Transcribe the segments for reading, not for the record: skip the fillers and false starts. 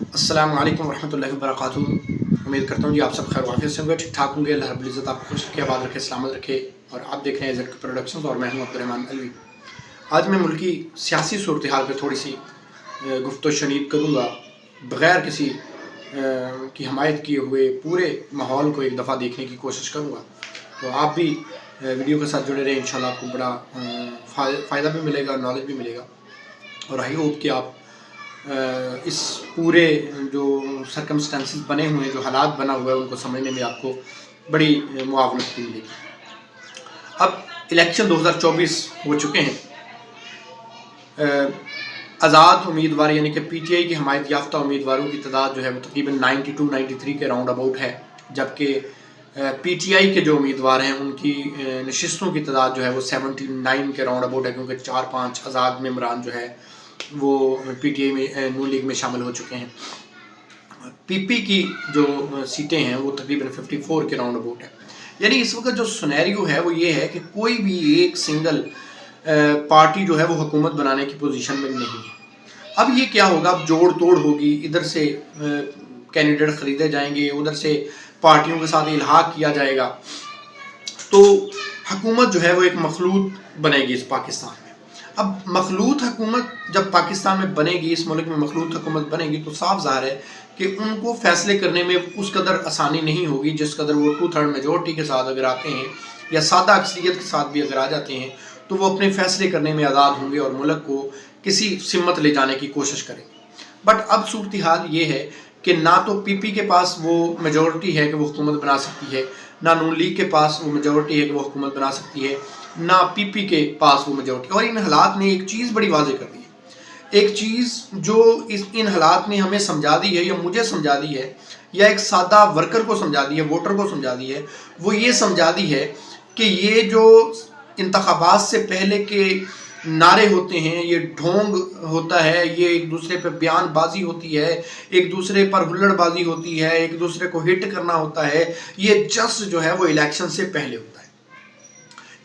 अस्सलाम वालेकुम रहमतुल्लाहि व बरकातुहू। उम्मीद करता हूँ जी आप सब खैर वाफियत से होंगे, ठीक ठाक होंगे। अल्लाह रब्बुल इज़्ज़त आपको खुश रखे, आबाद रखे, सलामत रखे। और आप देख रहे हैं ज़ेड प्रोडक्शंस और मैं हूँ अब्दुर्रहमान अलवी। आज मैं मुल्की सियासी सूरत हाल पर थोड़ी सी गुफ्तगू शनीद करूँगा, बग़ैर किसी की हमायत किए हुए पूरे माहौल को एक दफ़ा देखने की कोशिश करूँगा। तो आप भी वीडियो के साथ जुड़े रहें, इंशाल्लाह आपको बड़ा फ़ायदा भी मिलेगा, नॉलेज भी मिलेगा। और आई होप कि आप इस पूरे जो सर्कमस्टेंसेस बने हुए हैं, जो हालात बना हुआ है, उनको समझने में आपको बड़ी मुआवनत भी मिलेगी। अब इलेक्शन 2024 हो चुके हैं। आज़ाद उम्मीदवार यानी कि पीटीआई की हमायत याफ्ता उम्मीदवारों की तादाद जो है वो तकरीबन 92-93 के राउंड अबाउट है, जबकि पीटीआई के जो उम्मीदवार हैं उनकी नशिस्तों की तादाद जो है वो 79 के राउंड अबाउट है, क्योंकि 4-5 आज़ाद मेंबरान जो है वो पीटीआई में नून लीग में शामिल हो चुके हैं। पीपी की जो सीटें हैं वो तकरीबन 54 के राउंड अबाउट है। यानी इस वक्त जो सिनेरियो है वो ये है कि कोई भी एक सिंगल पार्टी जो है वो हुकूमत बनाने की पोजीशन में नहीं है। अब ये क्या होगा, अब जोड़ तोड़ होगी, इधर से कैंडिडेट ख़रीदे जाएंगे, उधर से पार्टियों के साथ इल्हाक किया जाएगा, तो हुकूमत जो है वो एक मखलूत बनेगी इस पाकिस्तान में। अब मखलूत हुकूमत जब पाकिस्तान में बनेगी, इस मुल्क में मखलूत हुकूमत बनेगी, तो साफ ज़ाहिर है कि उनको फैसले करने में उस कदर आसानी नहीं होगी जिस कदर वो 2/3 मेजोरिटी के साथ अगर आते हैं या सादा अक्सरियत के साथ भी अगर आ जाते हैं तो वो अपने फैसले करने में आज़ाद होंगे और मुल्क को किसी सिमत ले जाने की कोशिश करेंगे। बट अब सूरत हाल ये है कि ना तो पीपी के पास वो मेजोरिटी है कि वो हुकूमत बना सकती है, ना नून लीग के पास वो मेजोरिटी है कि वो हुकूमत बना सकती है, ना पीपी के पास वो मेजोरिटी। और इन हालात ने एक चीज़ बड़ी वाज़ेह कर दी है, एक चीज़ जो इन हालात ने हमें समझा दी है या मुझे समझा दी है या एक सादा वर्कर को समझा दी है, वोटर को समझा दी है, वो ये समझा दी है कि ये जो इंतखाबात से पहले के नारे होते हैं, ये ढोंग होता है, ये एक दूसरे पर बयानबाजी होती है, एक दूसरे पर हुल्लड़बाजी होती है, एक दूसरे को हिट करना होता है, ये जस्ट जो है वो इलेक्शन से पहले होता है।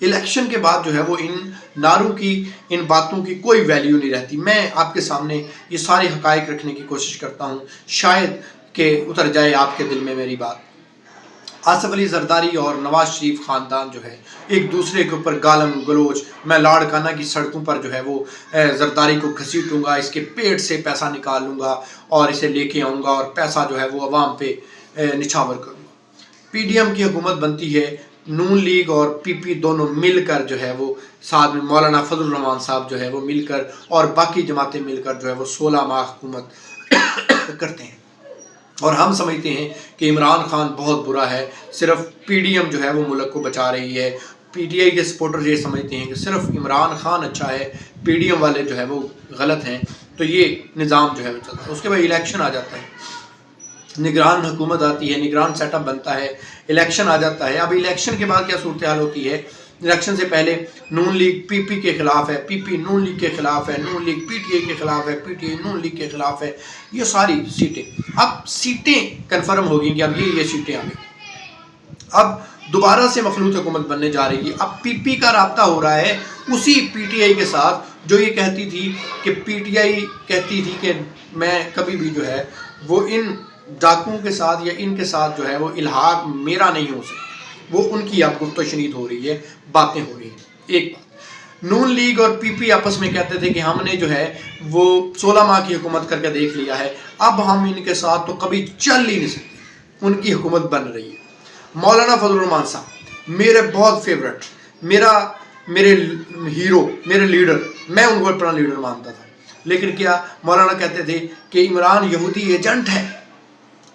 इलेक्शन के बाद जो है वो इन नारों की, इन बातों की कोई वैल्यू नहीं रहती। मैं आपके सामने ये सारे हकायक रखने की कोशिश करता हूँ, शायद कि उतर जाए आपके दिल में मेरी बात। आसिफ अली जरदारी और नवाज शरीफ ख़ानदान जो है एक दूसरे के ऊपर गालम गलोच, मैं लाड़काना की सड़कों पर जो है वो जरदारी को घसीटूँगा, इसके पेट से पैसा निकाल लूँगा और इसे लेके आऊँगा और पैसा जो है वो अवाम पे निछावर करूँगा। पीडीएम की हुकूमत बनती है, नून लीग और पीपी दोनों मिलकर जो है वो साथ में मौलाना फजल रहमान साहब जो है वो मिलकर और बाकी जमातें मिलकर जो है वो 16 माह हुकूमत करते हैं। और हम समझते हैं कि इमरान खान बहुत बुरा है, सिर्फ पीडीएम जो है वो मुल्क को बचा रही है। पीटीआई के सपोर्टर ये समझते हैं कि सिर्फ इमरान खान अच्छा है, पीडीएम वाले जो है वो गलत हैं। तो ये निज़ाम जो है वो चलता है। उसके बाद इलेक्शन आ जाता है, निगरान हुकूमत आती है, निगरान सेटअप बनता है, इलेक्शन आ जाता है। अब इलेक्शन के बाद क्या सूरत हाल होती है, इलेक्शन से पहले नून लीग पीपी के खिलाफ है, पीपी नून लीग के खिलाफ है, नून लीग पीटीआई के खिलाफ है, पीटीआई नून लीग के खिलाफ है, ये सारी सीटें। अब सीटें कन्फर्म हो गई कि अब ये सीटें आ गई, अब दोबारा से मखलूत हुकूमत बनने जा रही है। अब पीपी का राब्ता हो रहा है उसी पीटीआई के साथ जो ये कहती थी कि पीटीआई कहती थी कि मैं कभी भी जो है वो इन डाकुओं के साथ या इनके साथ जो है वो इल्हाक मेरा नहीं हो सकता। वो उनकी अब गुफ्तगू शनीद हो रही है, बातें हो रही हैं। एक बात, नून लीग और पीपी आपस में कहते थे कि हमने जो है वो 16 माह की हुकूमत करके देख लिया है, अब हम इनके साथ तो कभी चल ही नहीं सकते। उनकी हुकूमत बन रही है। मौलाना फजल रहमान साहब मेरे बहुत फेवरेट, मेरे हीरो, मेरे लीडर, मैं उनको अपना लीडर मानता था। लेकिन क्या मौलाना कहते थे कि इमरान यहूदी एजेंट है,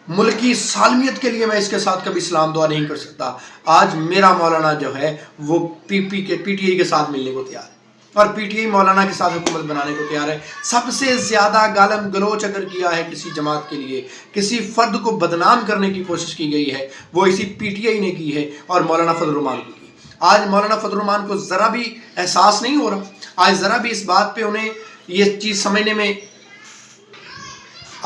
मुल्क की सालमियत के लिए मैं इसके साथ कभी सलाम दुआ नहीं कर सकता। आज मेरा मौलाना जो है वो पीटीआई के साथ मिलने को तैयार है और पीटीआई मौलाना के साथ हुकूमत बनाने को तैयार है। सबसे ज़्यादा गालम गलोच अगर किया है किसी जमात के लिए, किसी फ़र्द को बदनाम करने की कोशिश की गई है, वो इसी पीटीआई ने की है और मौलाना फजल रहमान को की। आज मौलाना फजल रहमान को ज़रा भी एहसास नहीं हो रहा, आज ज़रा भी इस बात पर उन्हें ये चीज़ समझने में,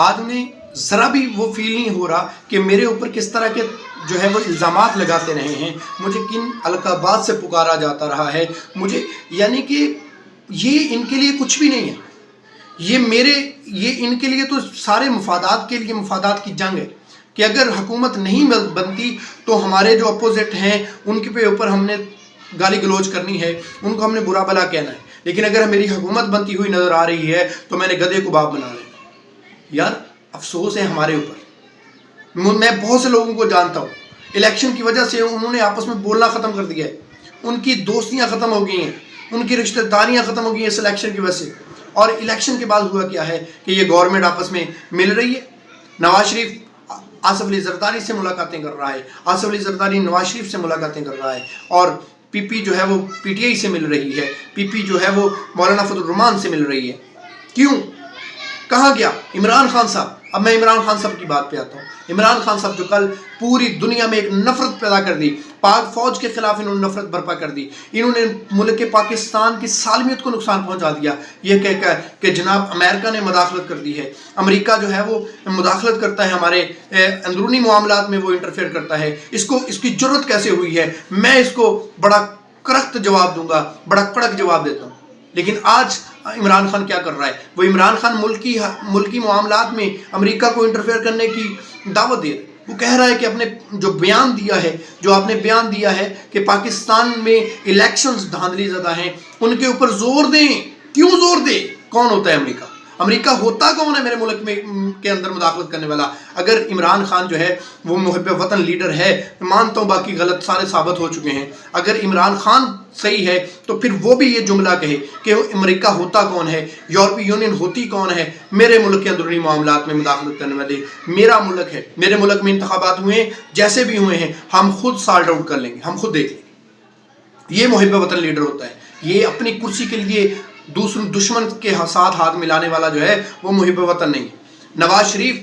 आज उन्हें ज़रा भी वो फील नहीं हो रहा कि मेरे ऊपर किस तरह के जो है वो इल्ज़ामात लगाते रहे हैं, मुझे किन अलकाबात से पुकारा जाता रहा है, मुझे, यानी कि ये इनके लिए कुछ भी नहीं है। یہ ان کے لیے تو سارے مفادات کے لیے مفادات کی جنگ ہے کہ اگر حکومت نہیں بنتی تو ہمارے جو اپوزٹ ہیں ان کے اوپر ہم نے گالی گلوچ کرنی ہے، ان کو ہم نے برا بھلا کہنا ہے، لیکن اگر میری حکومت بنتی ہوئی نظر آ رہی ہے تو میں نے گدھے کو باپ بنا لیا۔ یار افسوس ہے ہمارے اوپر، میں بہت سے لوگوں کو جانتا ہوں الیکشن کی وجہ سے انہوں نے آپس میں بولنا ختم کر دیا ہے، ان کی دوستیاں ختم ہو گئی ہیں، ان کی رشتہ داریاں ختم ہو گئی ہیں اس الیکشن کی وجہ سے۔ اور الیکشن کے بعد ہوا کیا ہے کہ یہ گورنمنٹ آپس میں مل رہی ہے، نواز شریف آصف علی زرداری سے ملاقاتیں کر رہا ہے، آصف علی زرداری نواز شریف سے ملاقاتیں کر رہا ہے، اور پی پی جو ہے وہ پی ٹی آئی سے مل رہی ہے، پی پی جو ہے وہ مولانا فضل الرحمان سے مل رہی ہے۔ کیوں؟ کہاں گیا عمران خان صاحب؟ اب میں عمران خان صاحب کی بات پہ آتا ہوں۔ عمران خان صاحب جو کل پوری دنیا میں ایک نفرت پیدا کر دی، پاک فوج کے خلاف انہوں نے نفرت برپا کر دی، انہوں نے ملک پاکستان کی سالمیت کو نقصان پہنچا دیا، یہ کہہ کر کہ جناب امریکہ نے مداخلت کر دی ہے، امریکہ جو ہے وہ مداخلت کرتا ہے ہمارے اندرونی معاملات میں، وہ انٹرفیئر کرتا ہے، اس کی جرت کیسے ہوئی ہے؟ میں اس کو بڑا کرخت جواب دوں گا، بڑا کڑک جواب دیتا ہوں۔ لیکن آج عمران خان کیا کر رہا ہے؟ وہ عمران خان ملکی معاملات میں امریکہ کو انٹرفیئر کرنے کی دعوت دے رہا ہے۔ وہ کہہ رہا ہے کہ اپنے جو آپ نے بیان دیا ہے کہ پاکستان میں الیکشنز دھاندلی زدہ ہیں، ان کے اوپر زور دیں۔ کیوں زور دے؟ کون ہوتا ہے امریکہ؟ امریکہ ہوتا کون ہے میرے ملک میں کے اندر مداخلت کرنے والا؟ اگر عمران خان جو ہے وہ محب وطن لیڈر ہے، مانتا ہوں باقی غلط سارے ثابت ہو چکے ہیں، اگر عمران خان صحیح ہے تو پھر وہ بھی یہ جملہ کہے کہ امریکہ ہوتا کون ہے، یورپی یونین ہوتی کون ہے میرے ملک کے اندرونی معاملات میں مداخلت کرنے والے؟ میرا ملک ہے، میرے ملک میں انتخابات ہوئے ہیں، جیسے بھی ہوئے ہیں ہم خود سارٹ آؤٹ کر لیں گے، ہم خود دیکھ لیں گے۔ یہ محب وطن لیڈر ہوتا ہے، یہ اپنی کرسی کے لیے دشمن کے ساتھ ہاتھ ملانے والا جو ہے وہ محب وطن نہیں ہے۔ نواز شریف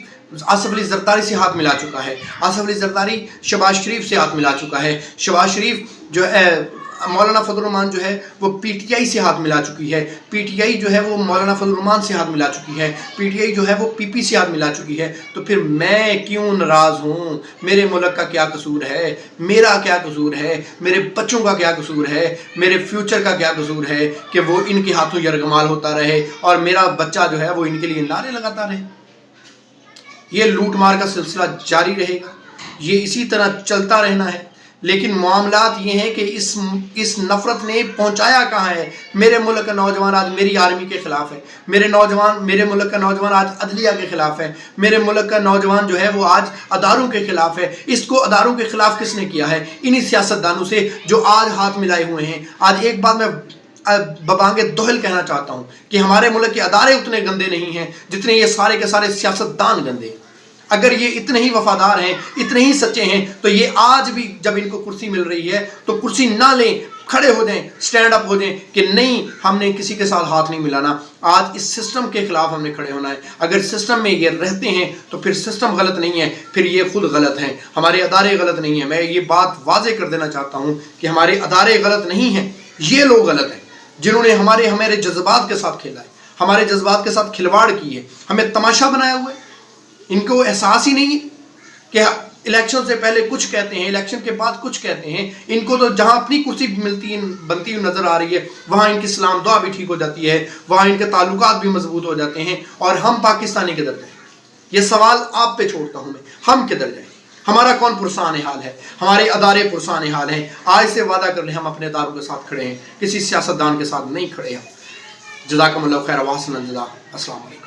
آصف علی زرداری سے ہاتھ ملا چکا ہے، آصف علی زرداری شہباز شریف سے ہاتھ ملا چکا ہے، شہباز شریف جو ہے مولانا فضل الرحمان جو ہے وہ پی ٹی آئی سے ہاتھ ملا چکی ہے، پی ٹی آئی جو ہے وہ مولانا فضل الرحمان سے ہاتھ ملا چکی ہے، پی ٹی آئی جو ہے وہ پی پی سے ہاتھ ملا چکی ہے۔ تو پھر میں کیوں ناراض ہوں؟ میرے ملک کا کیا قصور ہے؟ میرا کیا قصور ہے؟ میرے بچوں کا کیا قصور ہے؟ میرے فیوچر کا کیا قصور ہے کہ وہ ان کے ہاتھوں یرغمال ہوتا رہے اور میرا بچہ جو ہے وہ ان کے لیے نعرے لگاتا رہے؟ یہ لوٹ مار کا سلسلہ جاری رہے گا، یہ اسی طرح چلتا رہنا ہے۔ لیکن معاملات یہ ہیں کہ اس نفرت نے پہنچایا کہاں ہے؟ میرے ملک کا نوجوان آج میری آرمی کے خلاف ہے، میرے ملک کا نوجوان آج عدلیہ کے خلاف ہے، میرے ملک کا نوجوان جو ہے وہ آج اداروں کے خلاف ہے۔ اس کو اداروں کے خلاف کس نے کیا ہے؟ انہی سیاستدانوں سے جو آج ہاتھ ملائے ہوئے ہیں۔ آج ایک بات میں ببانگ دوہل کہنا چاہتا ہوں کہ ہمارے ملک کے ادارے اتنے گندے نہیں ہیں جتنے یہ سارے کے سارے سیاستدان گندے ہیں۔ اگر یہ اتنے ہی وفادار ہیں، اتنے ہی سچے ہیں، تو یہ آج بھی جب ان کو کرسی مل رہی ہے تو کرسی نہ لیں، کھڑے ہو جائیں، سٹینڈ اپ ہو جائیں کہ نہیں، ہم نے کسی کے ساتھ ہاتھ نہیں ملانا۔ آج اس سسٹم کے خلاف ہم نے کھڑے ہونا ہے۔ اگر سسٹم میں یہ رہتے ہیں تو پھر سسٹم غلط نہیں ہے، پھر یہ خود غلط ہیں، ہمارے ادارے غلط نہیں ہیں۔ میں یہ بات واضح کر دینا چاہتا ہوں کہ ہمارے ادارے غلط نہیں ہیں، یہ لوگ غلط ہیں جنہوں نے ہمارے جذبات کے ساتھ کھیلا ہے، ہمارے جذبات کے ساتھ کھلواڑ کی ہے، ہمیں تماشا بنایا ہوا ہے۔ ان کو احساس ہی نہیں ہے کہ الیکشن سے پہلے کچھ کہتے ہیں، الیکشن کے بعد کچھ کہتے ہیں۔ ان کو تو جہاں اپنی کرسی بنتی ہوئی نظر آ رہی ہے وہاں ان کی سلام دعا بھی ٹھیک ہو جاتی ہے، وہاں ان کے تعلقات بھی مضبوط ہو جاتے ہیں، اور ہم پاکستانی کدھر جائیں؟ یہ سوال آپ پہ چھوڑتا ہوں میں، ہم کدھر جائیں؟ ہمارا کون پرسان حال ہے؟ ہمارے ادارے پرسان حال ہیں۔ آج سے وعدہ کر لیں ہم اپنے اداروں کے ساتھ کھڑے ہیں، کسی سیاستدان کے ساتھ نہیں کھڑے ہیں۔ جزاکم اللہ خیر، واحسن الجزا، السلام علیکم۔